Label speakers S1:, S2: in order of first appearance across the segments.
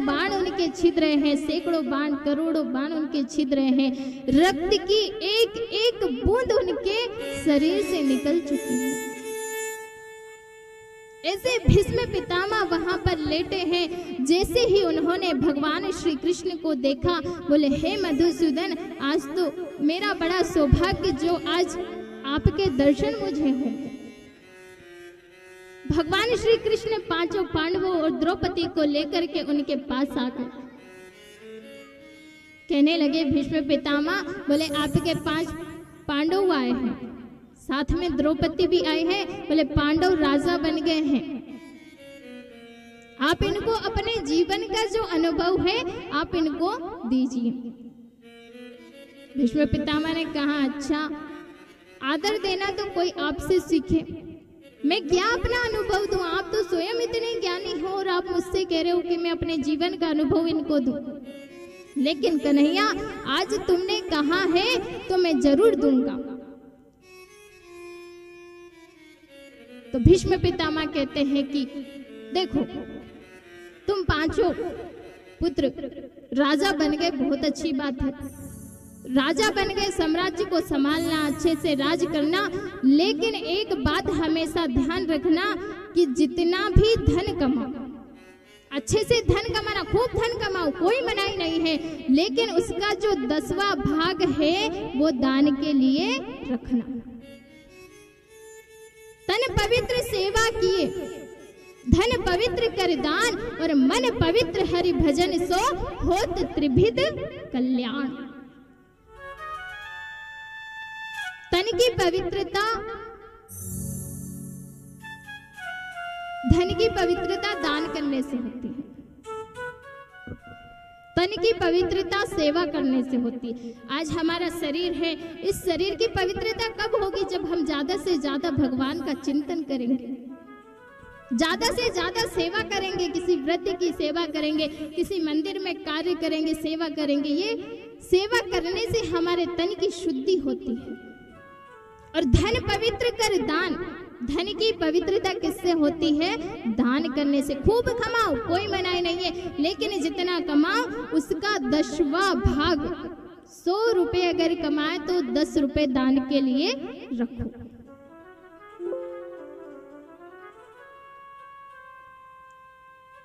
S1: बाण उनके छिद रहे हैं, सैकड़ों बाण, करोड़ों बाण उनके छिद रहे हैं। रक्त की एक एक बूंद उनके शरीर से निकल चुकी है। ऐसे भीष्म पितामह वहां पर लेटे हैं। जैसे ही उन्होंने भगवान श्री कृष्ण को देखा, बोले हे मधुसूदन, आज तो मेरा बड़ा सौभाग्य जो आज आपके दर्शन मुझे होंगे। भगवान श्री कृष्ण पांचों पांडवों और द्रौपदी को लेकर के उनके पास आ गए। कहने लगे भीष्म पितामह, बोले आपके 5 पांडव आए हैं, साथ में द्रौपदी भी आए हैं। बोले पांडव राजा बन गए हैं, आप इनको अपने जीवन का जो अनुभव है आप इनको दीजिए। भीष्म पितामह ने कहा, अच्छा आदर देना तो कोई आपसे सीखे, मैं क्या अपना अनुभव दूं? आप तो स्वयं इतने ज्ञानी हो और आप मुझसे कह रहे हो कि मैं अपने जीवन का अनुभव इनको दूं। लेकिन कन्हैया, आज तुमने कहा है तो मैं जरूर दूंगा। तो भीष्म पितामह कहते हैं कि देखो, तुम 5 पुत्र राजा बन गए, बहुत अच्छी बात है। राजा बन गए, साम्राज्य को संभालना, अच्छे से राज करना, लेकिन एक बात हमेशा ध्यान रखना कि जितना भी धन कमाओ, अच्छे से धन कमाना, खूब धन कमाओ, कोई मनाही नहीं है, लेकिन उसका जो 10वां भाग है वो दान के लिए रखना। तन पवित्र सेवा किए, धन पवित्र कर दान, और मन पवित्र हरि भजन सो होत त्रिविध कल्याण। तन की पवित्रता, धन की पवित्रता दान करने से होती है, तन की पवित्रता सेवा करने से होती है। आज हमारा शरीर है, इस शरीर की पवित्रता कब होगी? जब हम ज्यादा से ज्यादा भगवान का चिंतन करेंगे, ज्यादा से ज्यादा सेवा करेंगे, किसी व्रत की सेवा करेंगे, किसी मंदिर में कार्य करेंगे, सेवा करेंगे। ये सेवा करने से हमारे तन की शुद्धि होती है। और धन पवित्र कर दान, धन की पवित्रता किससे होती है? दान करने से। खूब कमाओ, कोई मनाही नहीं है, लेकिन जितना कमाओ उसका 10वां भाग, 100 रुपए अगर कमाए तो 10 रुपए दान के लिए रखो।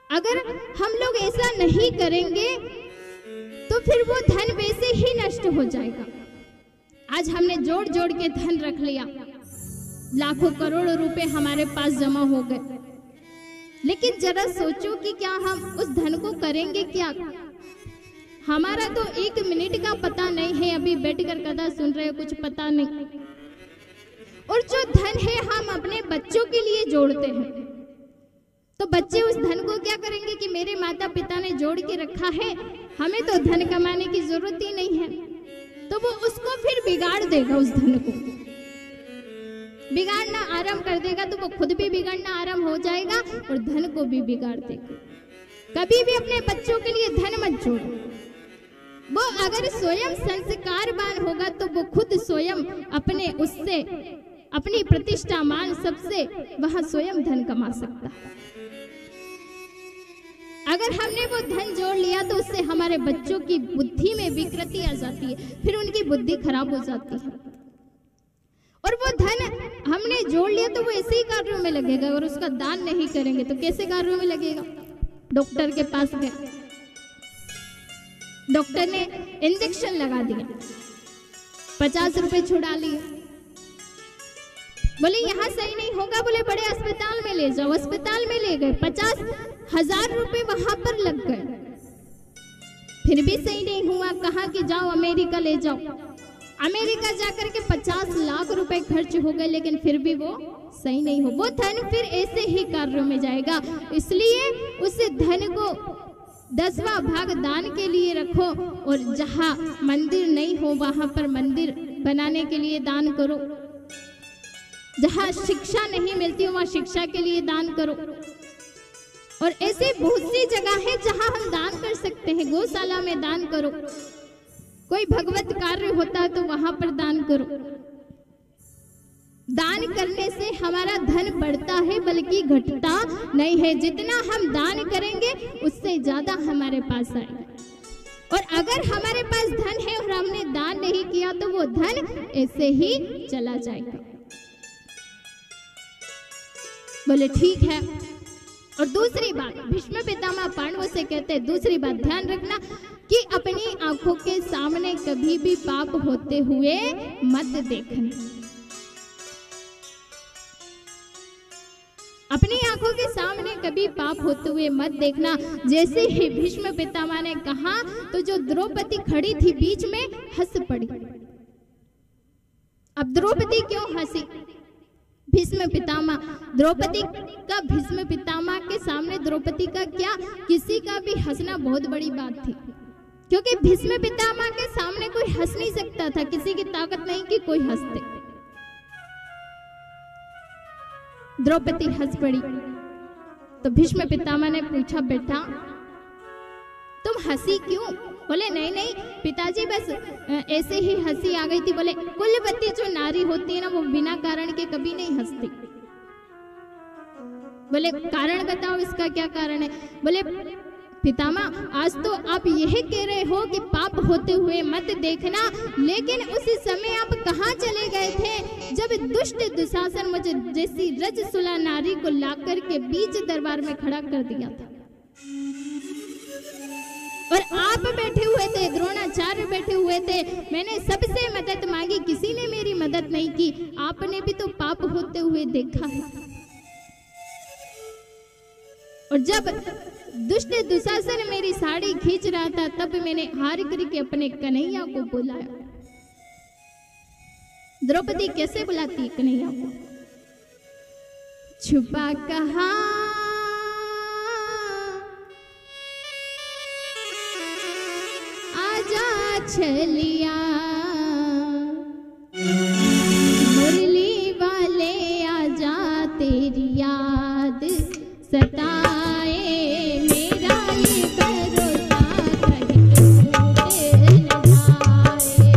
S1: अगर हम लोग ऐसा नहीं करेंगे तो फिर वो धन वैसे ही नष्ट हो जाएगा। आज हमने जोड़ जोड़ के धन रख लिया, लाखों करोड़ों रुपए हमारे पास जमा हो गए, लेकिन जरा सोचो कि क्या हम उस धन को करेंगे क्या? हमारा तो 1 मिनट का पता नहीं है, अभी बैठकर कथा सुन रहे हो, कुछ पता नहीं। और जो धन है हम अपने बच्चों के लिए जोड़ते हैं, तो बच्चे उस धन को क्या करेंगे कि मेरे माता पिता ने जोड़ के रखा है, हमें तो धन कमाने की जरूरत ही नहीं है, तो वो उसको फिर बिगाड़ देगा। उस धन को बिगाड़ना आरंभ कर देगा तो वो खुद भी बिगड़ना आरंभ हो जाएगा और धन को भी बिगाड़ देगा। कभी भी अपने बच्चों के लिए धन मत जोड़ो। वो अगर स्वयं संस्कारवान होगा तो वो खुद स्वयं अपने उससे अपनी प्रतिष्ठा मान सबसे वहां स्वयं धन कमा सकता है। अगर हमने वो धन जोड़ लिया तो उससे हमारे बच्चों की बुद्धि में विकृति आ जाती है, फिर उनकी बुद्धि खराब हो जाती है। और वो धन हमने जोड़ लिया तो वो ऐसे ही कार्यों में लगेगा, और उसका दान नहीं करेंगे तो कैसे कार्यों में लगेगा? डॉक्टर के पास गए, डॉक्टर ने इंजेक्शन लगा दिया, 50 रुपए छुड़ा लिए। बोले यहाँ सही नहीं होगा, बोले बड़े अस्पताल में ले जाओ। अस्पताल में ले गए, 50,000 रुपए वहां पर लग गए, फिर भी सही नहीं हुआ। कहा कि जाओ अमेरिका ले जाओ। अमेरिका जाकर के 50 लाख रुपए खर्च हो गए, लेकिन फिर भी वो सही नहीं हो। वो धन फिर ऐसे ही कार्यों में जाएगा। इसलिए उस धन को 10वां भाग दान के लिए रखो, और जहां मंदिर नहीं हो वहां पर मंदिर बनाने के लिए दान करो, जहां शिक्षा नहीं मिलती हो वहां शिक्षा के लिए दान करो। और ऐसे बहुत सी जगह है जहां हम दान कर सकते हैं। गौशाला में दान करो, कोई भगवत कार्य होता है तो वहां पर दान करो। दान करने से हमारा धन बढ़ता है बल्कि घटता नहीं है। जितना हम दान करेंगे उससे ज्यादा हमारे पास आएगा। और अगर हमारे पास धन है और हमने दान नहीं किया तो वो धन ऐसे ही चला जाएगा। बोले ठीक है। और दूसरी बात भीष्म पितामह पांडवों से कहते हैं, दूसरी बात ध्यान रखना कि अपनी आंखों के सामने कभी भी पाप होते हुए मत देखना। अपनी आंखों के सामने कभी पाप होते हुए मत देखना। जैसे ही भीष्म पितामह ने कहा तो जो द्रौपदी खड़ी थी बीच में हंस पड़ी। अब द्रौपदी क्यों हंसी? भीष्म पितामह द्रौपदी का भीष्म पितामह के सामने द्रौपदी का क्या, किसी का भी हंसना बहुत बड़ी बात थी, क्योंकि भीष्म पितामह के सामने कोई हंस नहीं सकता था। किसी की ताकत नहीं कि कोई हंसते। द्रौपदी हंस पड़ी तो भीष्म पितामह ने पूछा, बेटा तुम हंसी क्यों? बोले नहीं नहीं पिताजी, बस ऐसे ही हंसी आ गई थी। बोले कुलवती जो नारी होती है ना वो बिना कारण के कभी नहीं हंसती। बोले कारण बताओ, इसका क्या कारण है? बोले पितामह आज तो आप यह कह रहे हो कि पाप होते हुए मत देखना, लेकिन उस समय आप कहाँ चले गए थे जब दुष्ट दुशासन मुझे जैसी रजसुला नारी को लाकर के बीच दरबार में खड़ा कर दिया था और आप बैठे हुए थे, द्रोणाचार्य बैठे हुए थे। मैंने सबसे मदद मांगी, किसी ने मेरी मदद नहीं की। आपने भी तो पाप होते हुए देखा है। और जब दुष्ट दुशासन मेरी साड़ी खींच रहा था तब मैंने हार करके अपने कन्हैया को बुलाया। द्रौपदी कैसे बुलाती है कन्हैया को? छुपा कहा आजा छलिया, मुरली वाले आजा तेरी याद सताए, मेरा ये भरोसा कहीं टूट न जाए।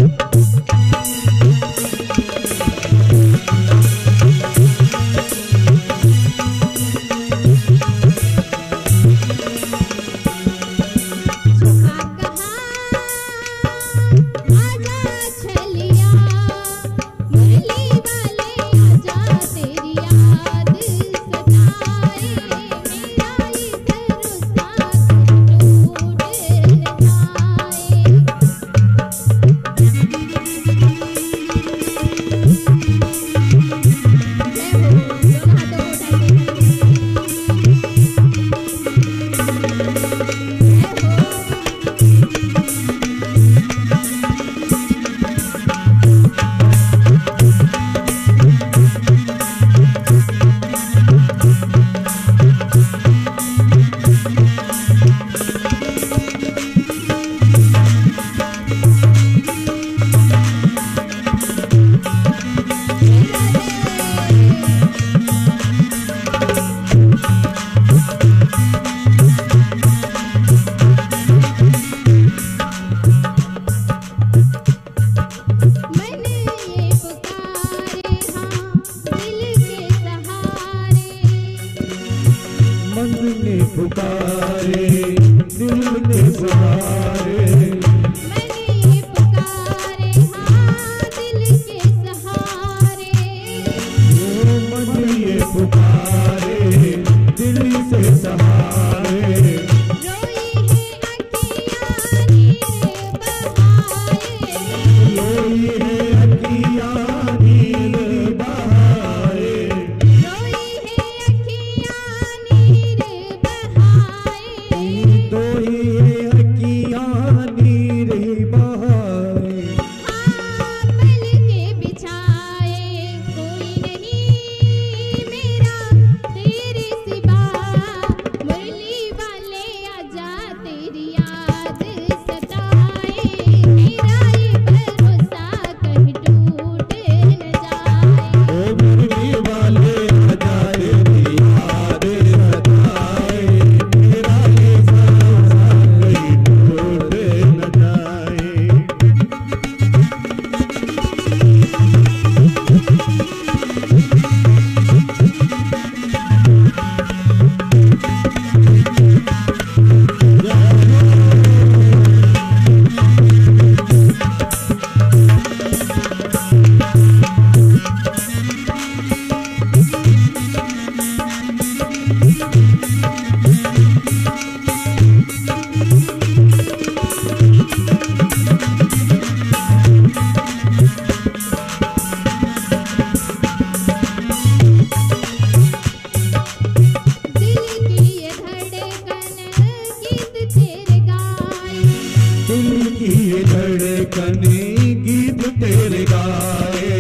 S2: धड़कन गीत तेरे गाए,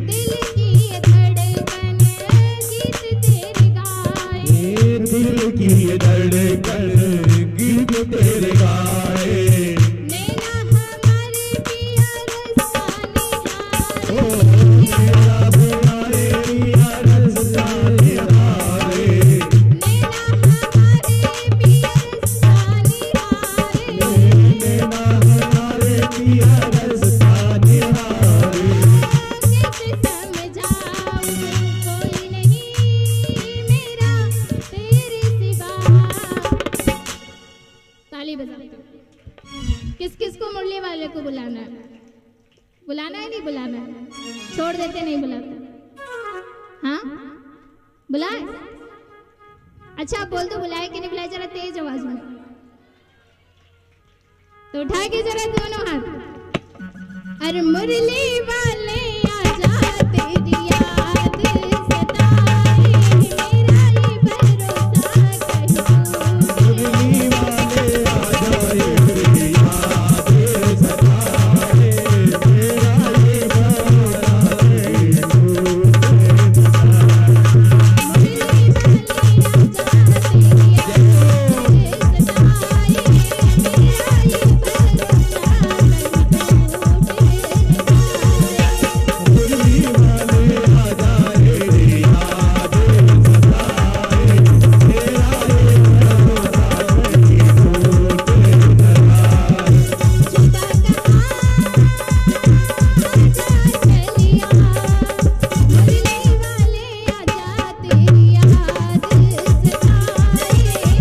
S1: दिल की ये धड़कन गीत तेरे गाए,
S2: दिल की धड़कन गीत तेरे गाए।
S1: नैना हमारे पिया रस्ता निहारे,
S2: मेरा बुलाए पिया रस्ता निहारे,
S1: नैना हमारे पिया रस्ता निहारे,
S2: नैना हमारे पिया रस्ता निहारे।
S1: कैसे समझाऊं कोई नहीं मेरा तेरे सिवा। ताली बजाओ। किस किस को मुरली वाले को बुलाना है? बुलाना है नहीं बुलाना है? छोड़ देते नहीं बुलाते? हाँ बुलाए? अच्छा आप बोल दो बुलाए कि नहीं बुलाए, जरा तेज आवाज में तो उठा के जरा दोनों हाथ। अरे मुरली वाले आजा तेरी याद सताए, मेरा ये भरोसा कहीं
S2: मुरली वाले आ जाए तेरी याद सताए, मेरा ये भरोसा है तू
S1: मुरली वाले आजा तेरी याद सताए, मेरा ये भरोसा कहीं
S2: मुरली वाले आ जाए तेरी याद सताए, मेरा ये भरोसा है कि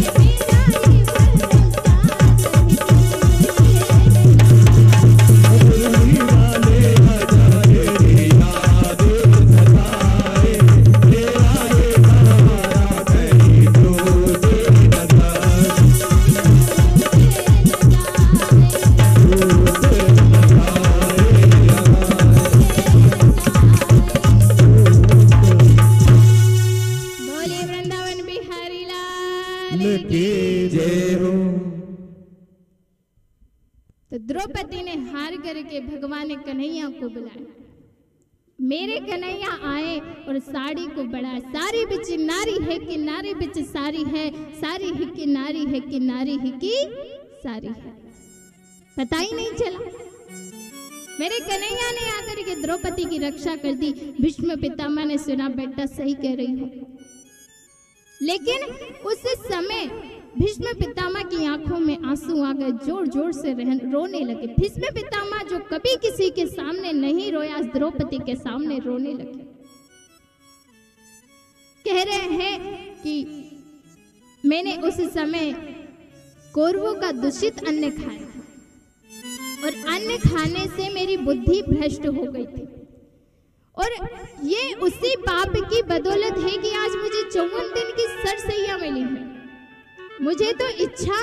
S2: तू
S1: छुपा कहाँ चलिया, मुरली वाले आजा तेरी याद सताए, मेरा ये भरोसा कहीं
S2: मुरली वाले आ जाए तेरी याद सताए, मेरा ये भरोसा कहीं टूट न
S1: बोले वृंदावन बिहारी लाल
S2: की जय हो।
S1: तो द्रौपदी ने हार करके भगवान कन्हैया को बुलाया। मेरे कन्हैया आए और साड़ी को बढ़ाया। सारी बिच नारी है कि नारी बिच सारी है, सारी ही की नारी है कि नारी ही की सारी है। पता ही नहीं चला। मेरे कन्हैया ने आकर के द्रौपदी की रक्षा कर दी। भीष्म पितामह ने सुना बेटा सही कह रही हो, लेकिन उस समय भीष्म पितामह की आंखों में आंसू आ गए, जोर जोर से रोने लगे। भीष्म पितामह जो कभी किसी के सामने नहीं रोया, आज द्रौपदी के सामने रोने लगे। कह रहे हैं कि मैंने उस समय कौरवों का दूषित अन्न खाया और अन्न खाने से मेरी बुद्धि भ्रष्ट हो गई थी, और ये उसी पाप की बदौलत है कि आज मुझे 54 दिन की सरसैया मिली है। मुझे तो इच्छा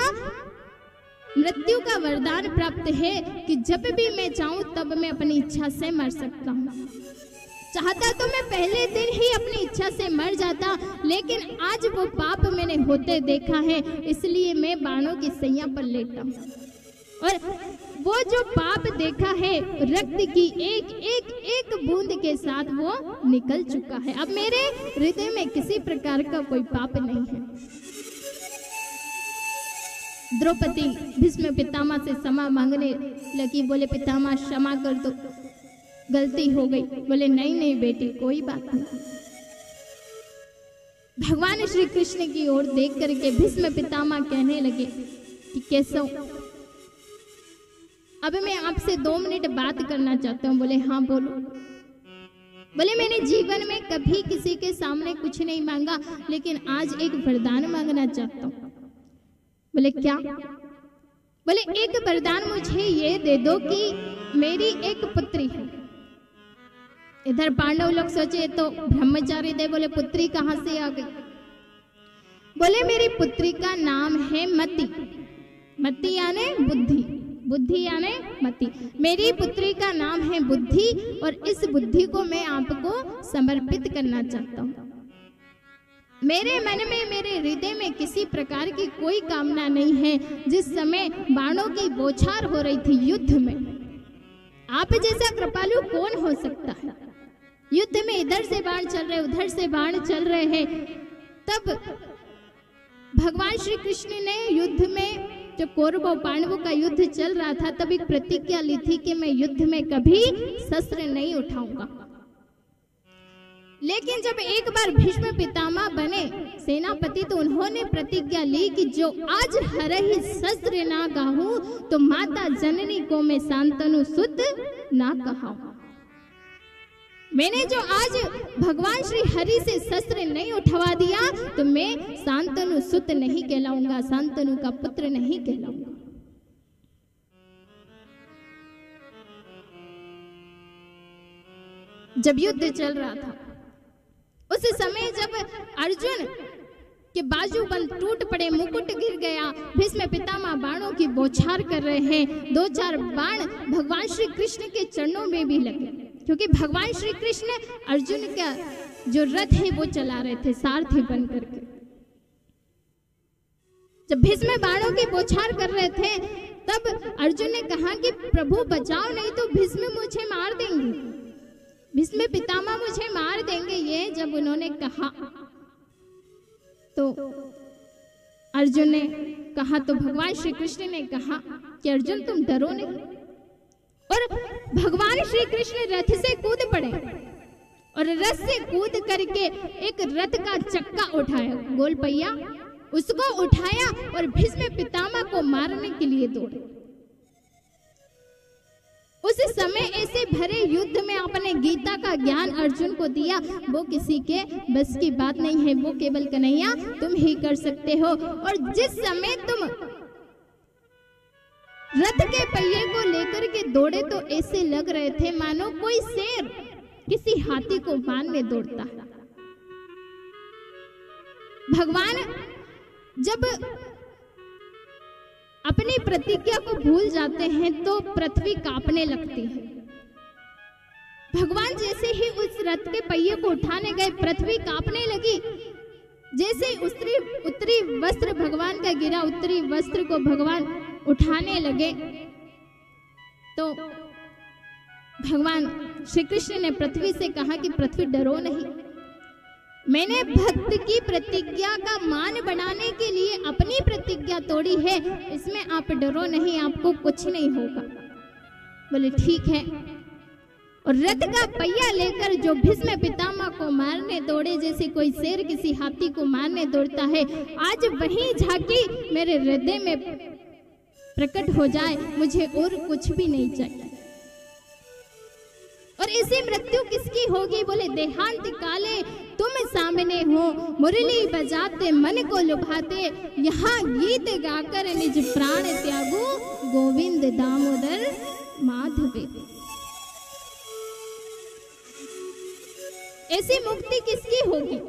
S1: मृत्यु का वरदान प्राप्त है कि जब भी मैं चाहूं तब मैं अपनी इच्छा से मर सकता हूं। चाहता तो मैं पहले दिन ही अपनी इच्छा से मर जाता, लेकिन आज वो पाप मैंने होते देखा है, इसलिए मैं बाणों की सैया पर लेटा हूं। और वो जो पाप देखा है, रक्त की एक एक एक बूंद के साथ वो निकल चुका है। अब मेरे हृदय में किसी प्रकार का कोई पाप नहीं है। द्रौपदी भीष्म पितामह से क्षमा मांगने लगी। बोले पितामह क्षमा कर दो, गलती हो गई। बोले नहीं नहीं बेटी कोई बात नहीं। भगवान श्री कृष्ण की ओर देख करके भीष्म पितामह कहने लगे कि केशव, अब मैं आपसे 2 मिनट बात करना चाहता हूँ। बोले हाँ बोलो। बोले मैंने जीवन में कभी किसी के सामने कुछ नहीं मांगा, लेकिन आज एक वरदान मांगना चाहता हूँ। बोले क्या? बोले एक वरदान मुझे ये दे दो कि मेरी एक पुत्री है। इधर पांडव लोग सोचे तो ब्रह्मचारी दे। बोले पुत्री कहाँ से आ गई? बोले मेरी पुत्री का नाम है मति। मति यानी बुद्धि, बुद्धि यानी मति। मेरी पुत्री का नाम है बुद्धि, और इस बुद्धि को मैं आपको समर्पित करना चाहता हूँ। मेरे मन में, मेरे हृदय में किसी प्रकार की कोई कामना नहीं है। जिस समय बाणों की बौछार हो रही थी युद्ध में, आप जैसा कृपालु कौन हो सकता है। युद्ध में इधर से बाण चल रहे, उधर से बाण चल रहे हैं। तब भगवान श्री कृष्ण ने युद्ध में, जब कौरवों पांडवों का युद्ध चल रहा था, तब एक प्रतिज्ञा ली थी कि मैं युद्ध में कभी शस्त्र नहीं उठाऊंगा। लेकिन जब एक बार भीष्म पितामह बने सेनापति, तो उन्होंने प्रतिज्ञा ली कि जो आज हरहि शस्त्र ना गाहूं, तो माता जननी को मैं शांतनु सुत ना कहाऊं। मैंने जो आज भगवान श्री हरि से शस्त्र नहीं उठवा दिया, तो मैं शांतनु सुत नहीं कहलाऊंगा, शांतनु का पुत्र नहीं कहलाऊंगा। जब युद्ध चल रहा था, उस समय जब अर्जुन के बाजूबंद टूट पड़े, मुकुट गिर गया, भीष्म पितामह बाणों की बौछार कर रहे हैं। 2-4 बाण भगवान श्री कृष्ण के चरणों में भी लगे, क्योंकि भगवान श्री कृष्ण अर्जुन का जो रथ है वो चला रहे थे सारथी बन करके। जब भीष्म बाणों की बौछार कर रहे थे, तब अर्जुन ने कहा कि प्रभु बचाओ, नहीं तो भीष्म मुझे मार देंगे, भीष्म पितामह मुझे मार देंगे। ये जब उन्होंने कहा, तो अर्जुन ने कहा, तो भगवान श्री कृष्ण ने कहा कि अर्जुन तुम डरो नहीं। और भगवान श्री कृष्ण रथ से कूद पड़े और रथ से कूद करके एक रथ का चक्का उठाया, गोल पहिया, उसको उठाया और भीष्म पितामह को मारने के लिए दौड़े। उस समय ऐसे भरे युद्ध में आपने गीता का ज्ञान अर्जुन को दिया, वो किसी के बस की बात नहीं है, वो केवल कन्हैया तुम ही कर सकते हो। और जिस समय तुम रथ के पहिए को लेकर के दौड़े, तो ऐसे लग रहे थे मानो कोई शेर किसी हाथी को मारने दौड़ता है। भगवान जब अपनी प्रतिज्ञा को भूल जाते हैं तो पृथ्वी कांपने लगती है। भगवान जैसे ही उस रथ के पहिए को उठाने गए, पृथ्वी कांपने लगी। जैसे उत्तरी वस्त्र भगवान का गिरा, उत्तरी वस्त्र को भगवान उठाने लगे, तो भगवान श्री कृष्ण ने पृथ्वी से कहा कि पृथ्वी डरो नहीं, मैंने भक्त की प्रतिज्ञा का मान बढ़ाने के लिए अपनी प्रतिज्ञा तोड़ी है, इसमें आप डरो नहीं, आपको कुछ नहीं होगा। बोले ठीक है। और रथ का पहिया लेकर जो भीष्म पितामह को मारने दौड़े, जैसे कोई शेर किसी हाथी को मारने दौड़ता है, आज वही झांकी मेरे हृदय में प्रकट हो जाए, मुझे और कुछ भी नहीं चाहिए। और ऐसी मृत्यु किसकी होगी? बोले देहांत काले तुम सामने हो, मुरली बजाते मन को लुभाते, यहाँ गीत गाकर निज प्राण त्यागो, गोविंद दामोदर माधवे। ऐसी मुक्ति किसकी होगी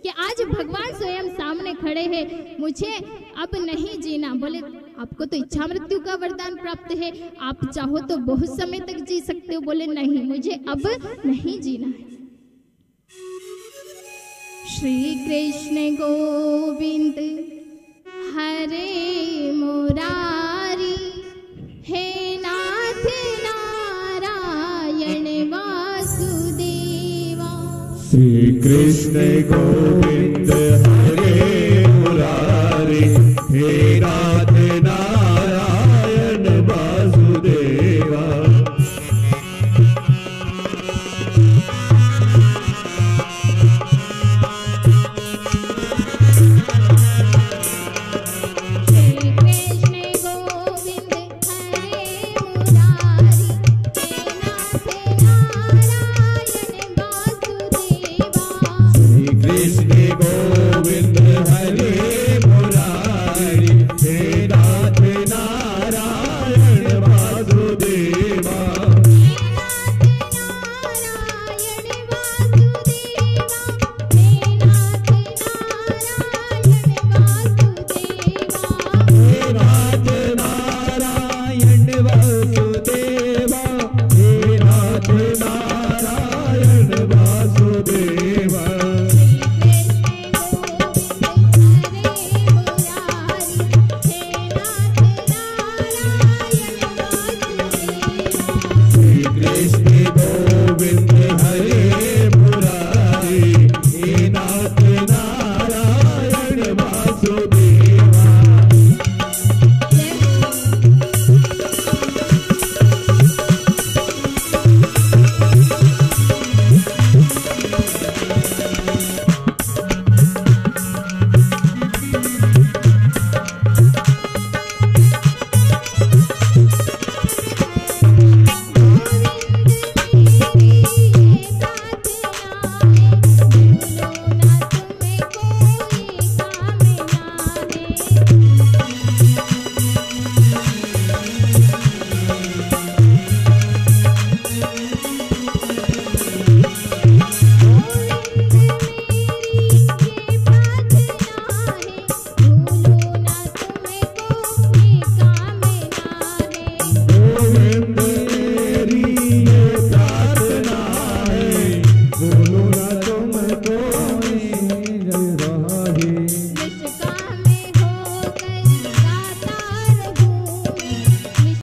S1: कि आज भगवान स्वयं सामने खड़े हैं, मुझे अब नहीं जीना। बोले आपको तो इच्छा मृत्यु का वरदान प्राप्त है, आप चाहो तो बहुत समय तक जी सकते हो। बोले नहीं, मुझे अब नहीं जीना है। श्री कृष्ण गोविंद हरे मुरारी, हे नाथ नारायण वासुदेवा।
S2: श्री कृष्ण गोविंद हरे